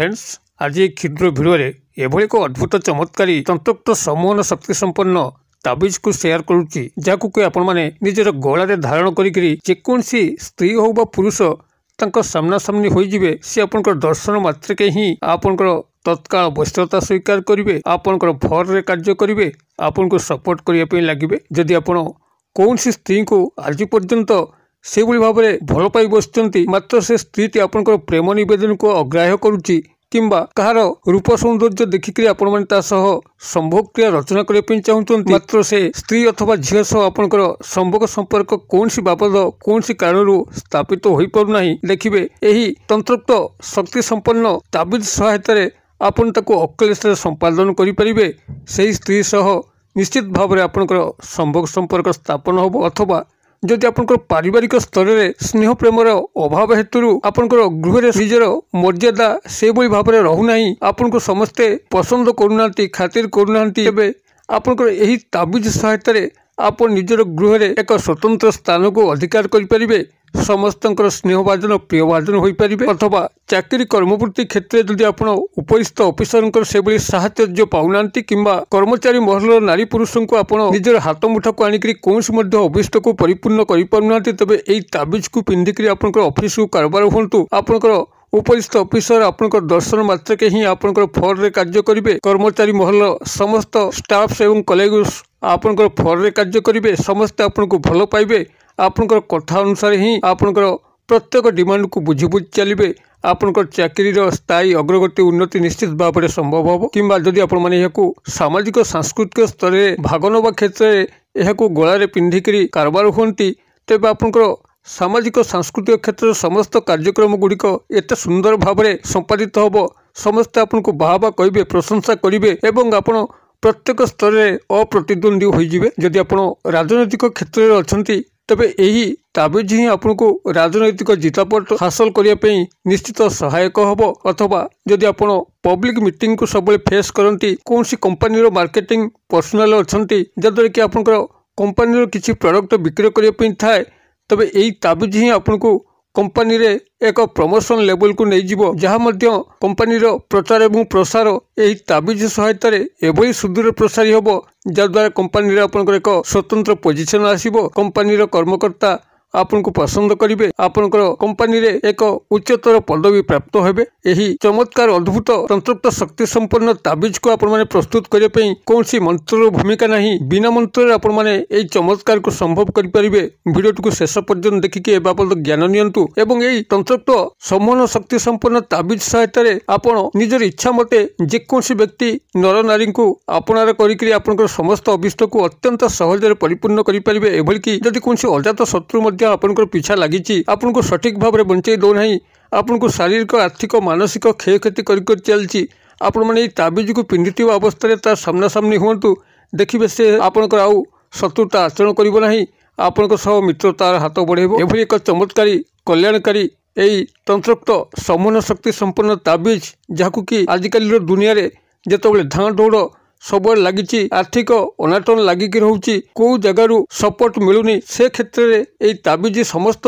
Friends आज ये क्षुद्र भिडियो एभली एक अद्भुत चमत्कारी तंत्रोक्त सम्मोहन शक्ति संपन्न ताबिज को शेयर करुच्ची जहां कि आपण माने निजर गला धारण करी जेकोसी स्त्री हो बा पुरुष तांको सामना सामनी हो जिवे से आपनकर दर्शन मात्र के ही आपनकर तत्काल वस्त्रता स्वीकार करेंगे आपनकर भर रे कार्य करेंगे आपन को सपोर्ट करने लगे जदि आपण कौन सी स्त्री को आज पर्यंत से भाव में भल पाई बसुँच मात्र से स्त्री आपनकर प्रेम नवेदन को अग्राह्य करुच्ची किंबा कहार रूप सौंदर्य देखिक आपण मैंने संभोग क्रिया रचना करने चाहते मात्र से स्त्री अथवा झील सह आपनकर संभोग संपर्क कौन सी बाबद कौन सी कारण स्थापित हो पारना देखिए यही तंत्रोक्त शक्ति संपन्न ताबिज सहायता आपन ताको अक्लेश संपादन करें से स्त्री सह निश्चित भाव में आपनकर संभोग संपर्क स्थापन होब अथवा जदि आपनकर पारिवारिक स्तर में स्नेह प्रेमर अभाव हेतु आपनकर गृह निजर मर्यादा से भाव में रहूना आपन को समस्ते पसंद करूना खातिर करूना तेबे आपनकर यही ताबिज सहायता आप निजर गृह में एक स्वतंत्र स्थान को अधिकार करें समस्त स्नेहभाजन प्रियभाजन हो पारे अथवा चाकरी कर्मवृत्ति क्षेत्र में जदि आप उपरिस्थ ऑफिसर से साहय पाऊना किंबा कर्मचारी महल नारी पुरुष को आप निजर हाथ मुठा को आणिक कौन अभिष्ट को परिपूर्ण करना तेज यही ताबिज को पिंधिक आप ऑफिस को कारबार हूँ आपनकर उपरिस्थ ऑफिसर आपनकर दर्शन मात्र के ही आपनकर फर रे कार्य करेंगे कर्मचारी महल समस्त स्टाफ्स एवं कलेग्स आपनकर फर रे कार्य करेंगे समस्ते आपन को भल पाइबे आपनकर कथा अनुसार ही आपनकर प्रत्येक डिमांड को बुझी बुझी चलिए आपनकर चाकरी स्थायी अग्रगति उन्नति निश्चित भाव में संभव हो किंबा जदि आपण माने यहाकू सामाजिक सांस्कृतिक स्तर में भाग नवा क्षेत्र में यहाकू गलारे पिंधिक कारबार हुंती तेबे आपनकर सामाजिक सांस्कृतिक क्षेत्र समस्त कार्यक्रम गुड़िक एत सुंदर भाव में संपादित होब समस्ते आपन को बाहबा कहे प्रशंसा करेंगे एवं आपण प्रत्येक स्तर में अप्रतिद्वंदी होइजिबे जदि आपण राजनैतिक क्षेत्र में अछंती तबे यही ताबिज ही आपन को राजनैतिक जितापट हासिल करने निश्चित सहायक हम अथवा जदि आप पब्लिक मीटिंग को सब फेस करती कौन सी कंपनी मार्केटिंग पर्सनाल अच्छा जद्वारा कि आप कंपनी किसी प्रोडक्ट बिक्री करने थाए तबे यही ताबिज ही आपन को कंपनी रे एक प्रमोशन लेवल को नहीं जीवो जहाँ मध्य कंपनी प्रचार एवं प्रसार यही ताबिज सहायता एभली सुदूर प्रसारी होब जद्वारा कंपनी आपनकर एक स्वतंत्र पोजिशन आसीबो कंपनी कर्मकर्ता आपन को पसंद करेंगे आपनकर कंपनी रे एक उच्चतर पदवी प्राप्त हेबे यही चमत्कार अद्भुत तंत्रोक्त शक्ति संपन्न ताबिज को आपण माने प्रस्तुत करने कौन सी मंत्र भूमिका नहीं बिना मंत्र आपण माने यही चमत्कार को संभव करें वीडियो को शेष पर्यंत देखिए बाबद ज्ञान नियंतु एवं यही तंत्रोक्त सम्मोहन शक्ति संपन्न ताबिज सहायता आपण निजर इच्छा मते जेकोसी व्यक्ति नर नारी को आपणार करिकरी आपनकर समस्त अभिष्ट को अत्यंत सहज परिपूर्ण करें एभली कि जदि कौन अजात शत्रु आपनकर पीछा लगी आपन को सठिक भाव में बंचे दौना आपन को शारीरिक आर्थिक मानसिक क्षयक्षति कर चलती आपण मैंने ताबिज को पिंधि अवस्था तार सामना सामनी हूँ देखिए से आपनकर आउ शत्रुता आचरण करना आपन सह मित्रतार हाथ बढ़ेब एभली एक चमत्कारी कल्याणकारी यही तंत्रोक्त सम्मोहन शक्ति संपन्न ताबिज जहाँ कि आजिकल दुनिया रे जितेबाला धाँ दौड़ सब लगी आर्थिक अनाटन लगिक रोचे कौ जगार सपोर्ट मिलूनी से क्षेत्र में यही ताबिज समस्त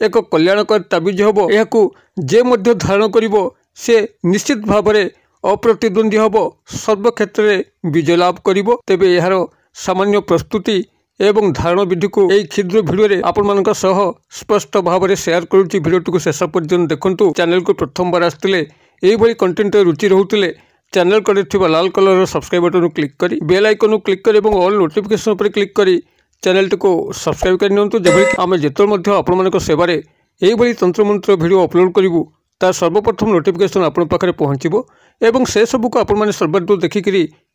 एक कल्याणकारी ताबिज हम यहाँ जे मध्य धारण करिवो से निश्चित भाव में अप्रतिद्वंदी हम सर्व क्षेत्र में विजय लाभ करिवो तेबे यार सामान्य प्रस्तुति एवं धारण विधि को यही क्षुद्र भिडियो आपण मान सह स्पष्ट भाव में शेयर करुच्ची भिडियो को शेष पर्यंत देखंतु चैनल को प्रथम बार आसते यही कंटेंट रुचि रोते चैनल कड़े लाल कलर सब्सक्राइब बटन को क्लिक करी बेल आइकन को क्लिक करी और ऑल नोटिफिकेशन पर क्लिक करी चैनल को सब्सक्राइब कर नियंतु जबकि आम जिते आपण सेवार यही तंत्र मंत्र वीडियो अपलोड करूँ तार सर्वप्रथम नोटिफिकेशन आपण पाखे पहुँचो एवं से सब को आपण सर्वादूर देखिक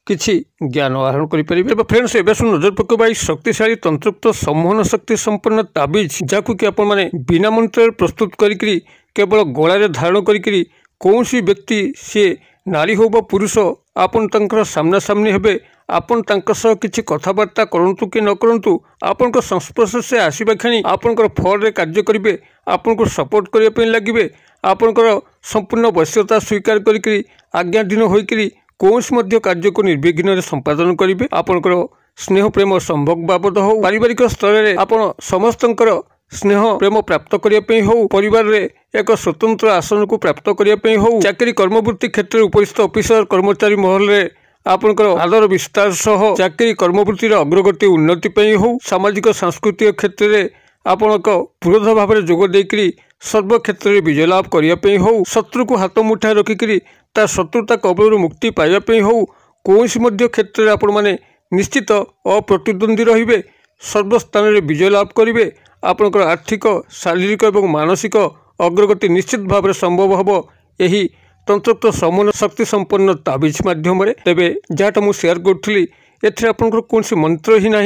किसी ज्ञान आहरण करेंगे फ्रेंड्स एवं नजर पकड़ शक्तिशाली तंत्रोक्त सम्मोहन शक्ति संपन्न ताबिज जहाँ कि आप बिना मंत्र प्रस्तुत करी केवल गलार धारण करी कौन सी व्यक्ति सी नारी हो बा पुरुष आपन तंकर सामना सामनी हेबे आपन तंक सह किछि कथबार्ता करंतु कि न करंतु आपन को संस्पर्श से आसीबा खणी आपन को फर रे कार्य करिवे आपन को सपोर्ट करिया पे लागिवे आपन को संपूर्ण वश्यता स्वीकार करिकरी आज्ञाधीन होइकरी कोनस मध्य कार्य को निर्विघ्न रे संपादन करिवे आपन को स्नेह प्रेम संभोग बाबद हो पारिवारिक स्तर में आपन समस्तंकर स्नेह प्रेम प्राप्त करने हो परिवार रे एक स्वतंत्र आसन को प्राप्त करने हो चाकरी कर्मवृत्ति क्षेत्र में उपस्थित ऑफिसर कर्मचारी महल रे आपनकर आदर विस्तार सह चाकरी कर्मवृत्ति अग्रगति उन्नति हो सामाजिक सांस्कृतिक क्षेत्र में आपनक पुरोध भाव में जोग देकरी सर्व क्षेत्र में विजय लाभ करने हो शत्रु को हाथ मुठा रखिकी ता शत्रुता कबल मुक्ति पाइबापी हो कौन क्षेत्र में आपण मैंने निश्चित अप्रतिद्वंदी रे सर्वस्थान में विजय लाभ करेंगे आपनकर आर्थिक शारीरिक और मानसिक अग्रगति निश्चित भाव में संभव हम यही तंत्रोक्त समूह शक्ति संपन्न ताबिज माध्यम तेरे जहाँटा मुझे सेयार करी एपंकर कौन मंत्र ही ना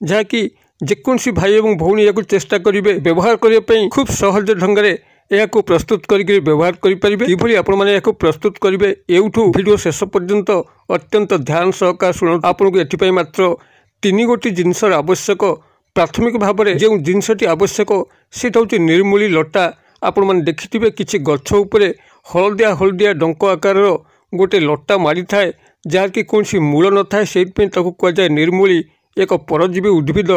जहाँकि जेकोसी भाई और भौणी या चेष्टा करेंगे व्यवहार करने खूब सहज ढंग से यह प्रस्तुत करके व्यवहार करेंगे किभली आपने प्रस्तुत करेंगे एवठू वीडियो शेष पर्यंत अत्यंत ध्यान सहकार शुणु आपको एथपाई मात्र 3 गोटी जिनसर आवश्यक प्राथमिक भाव में जो जिनसटी आवश्यक सेटा हूँ निर्मूली लटा आपण मैंने देखिथे किसी गछ उपरे हलदिया हलदिया डंक आकार गोटे लटा मारी थाए जहाँकि कौन मूल न थाए से कहुए निर्मूली एक परजीवी उद्भिद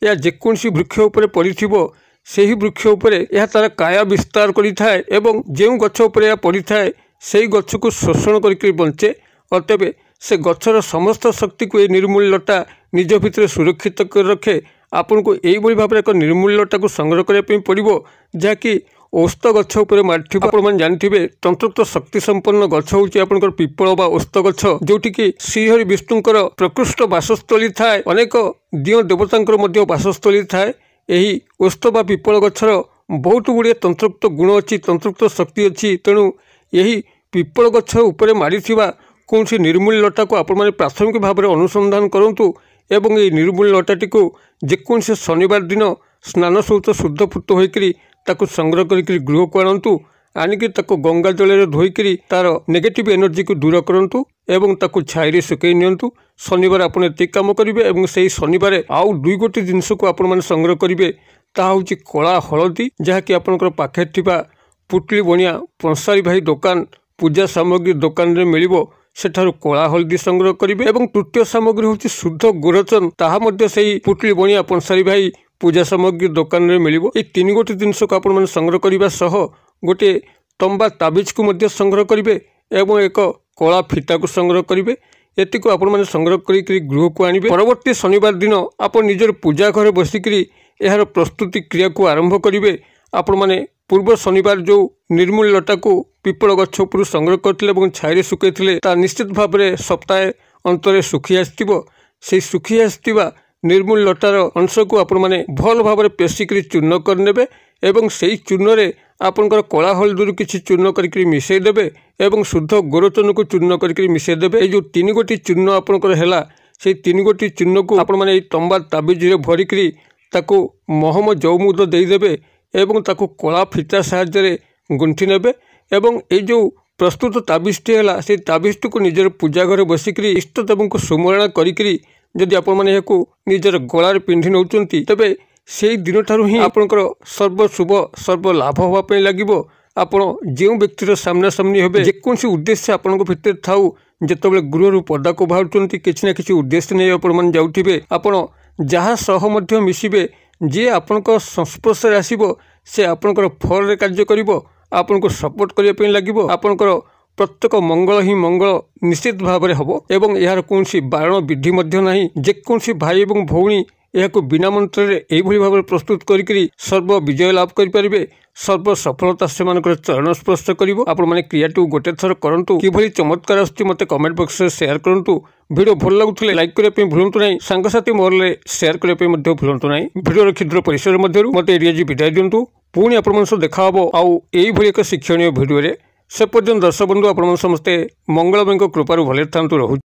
या जेकोसी वृक्ष उपरे पड़िथिबो सेही वृक्ष उपरे यह तार काया विस्तार करिथाए एवं जो गछ उपरे पड़ी थाए से गछ को शोषण करके बंचे अतएव से गछर समस्त शक्ति को ये निर्मूल लटा निज भितर सुरक्षित कर रखे आपन को यही भाव में एक निर्मूल लटा को संग्रह करने पड़ो जहाँकि औस्त गछ उपर मारि आप जानते तंत्रोक्त शक्ति संपन्न गछ हूँ आपंकर पिपल बा औस्त गछ जोटिकी श्रीहरि विष्णुकर प्रकृष्ट बासस्थली थाए अनेक दिय देवता बासस्थली थाए यही औस्त बा पिपल गछर बहुत गुड़े तंत्रोक्त गुण अच्छी तंत्रोक्त शक्ति अच्छी तेणु यही पिपल गछ उपरे मारि कौन सी निर्मूल लटा को आपण मैंने प्राथमिक भाव में अनुसंधान करूँ एवं ये निर्मूल लटाटी को जेकोसी शनिवार दिन स्नान सहित शुद्धपूत होकर ताकू संग्रह करके गृह को आणतु आनिकी ताकू गंगा जल धोईकरी तार नेगेटिव एनर्जी को दूर करंतु एवं ताकू छाई सुकई नियंतु शनिवार आपण एतिक काम करेंगे एवं से शनिवार आउ 2 गोटी जिनस को आपण मैंने संग्रह करेंगे ता हूँ कला हलदी जहाँकि आपंकर पाखे थिबा पुटली बनिया पंसारी भाई दुकान पूजा सामग्री दुकान रे मिलिबो सेठारु कला हलदी संग्रह करेंगे एवं तृतीय सामग्री हूँ शुद्ध गोरचन ताहा मध्य सेही पुटली बनिया पंसारी भाई पूजा सामग्री दुकान रे मिलिबो ए 3 गोटी जिनस को आपण मैंने संग्रह करने सह गोटे तंबा ताबिज को मध्य संग्रह करेंगे एवं एक कला फिता को संग्रह करेंगे एति को आपण मैंने संग्रह करके गृह को आणबे परवर्ती शनिवार दिन आप निजर पूजा घर बसिकी यार प्रस्तुति क्रिया को आरंभ करेंगे आपण मैंने पूर्व शनिवार जो निर्मूल लटा को पिपल गछ उपर संग्रह करते छाई सुकई निश्चित भाव में सप्ताहे अंतरे सुखी आसथिबो से सुखी आसथिबा निर्मूल लटार अंश को आपण मैंने भल भाव में पेशिक चूर्ण करने एवं से चूर्ण रे आपनकर कला हलदी किसी चूर्ण करके मिसईदेवे एवं शुद्ध गोरचन को चूर्ण करके मिसईदेवे ये जो 3 गोटी चूर्ण आपनकर हैला से 3 गोटी चूर्ण को आपण मैंने तंबा ताबिज रे भरिकरी ताको महम जौमुद देदेवे एवं ताको कला फिता साहाय्य गुंथि नेबे एवं ये जो प्रस्तुत ताबिजटी है से ताबिजटी को निजर पूजा घर बसिकी इष्ट देव को सुमरणा करी जदि आपण मैंने निजर गलार पिंधि नौचंती तबे से दिन ठारू ही आपनकर सर्व शुभ सर्व लाभ होगापी लगे आपण जो व्यक्तिर सामना सामनी हे जेकोसी उद्देश्य आपण भितर थाऊ जितेबाला गृह पदा को बाहर किसी ना कि उद्देश्य नहीं आपण जाऊे आपण जहाँ सह मिसिबे जी आपण संस्पर्श आसब से आपणकर फल कार्य कर आपन को सपोर्ट करने लगे आपणकर प्रत्येक मंगल ही मंगल निश्चित भाव में हम एवं यार कौन बारण विधि ना जेकोसी भाई और भौणी यह बिना मंत्र यही भाव में प्रस्तुत करी सर्व विजय लाभ करेंगे सर्व सफलता से चरण स्पर्श कर क्रिया गोटे थर करूँ कि चमत्कार आसते कमेंट बॉक्स में शेयर करूँ वीडियो भल लगुले लाइक करने भूलु ना सांगसाथी महल शेयर करने भूलु ना वीडियो क्षुद्र परिसर मध्य मत एरिया विदाय दिंतु पुणी आप देखा आउ यही एक शिक्षणीय वीडियो से पर्यंत दर्शक बंधु आप समस्ते मंगलमय कृपार भले था रहू।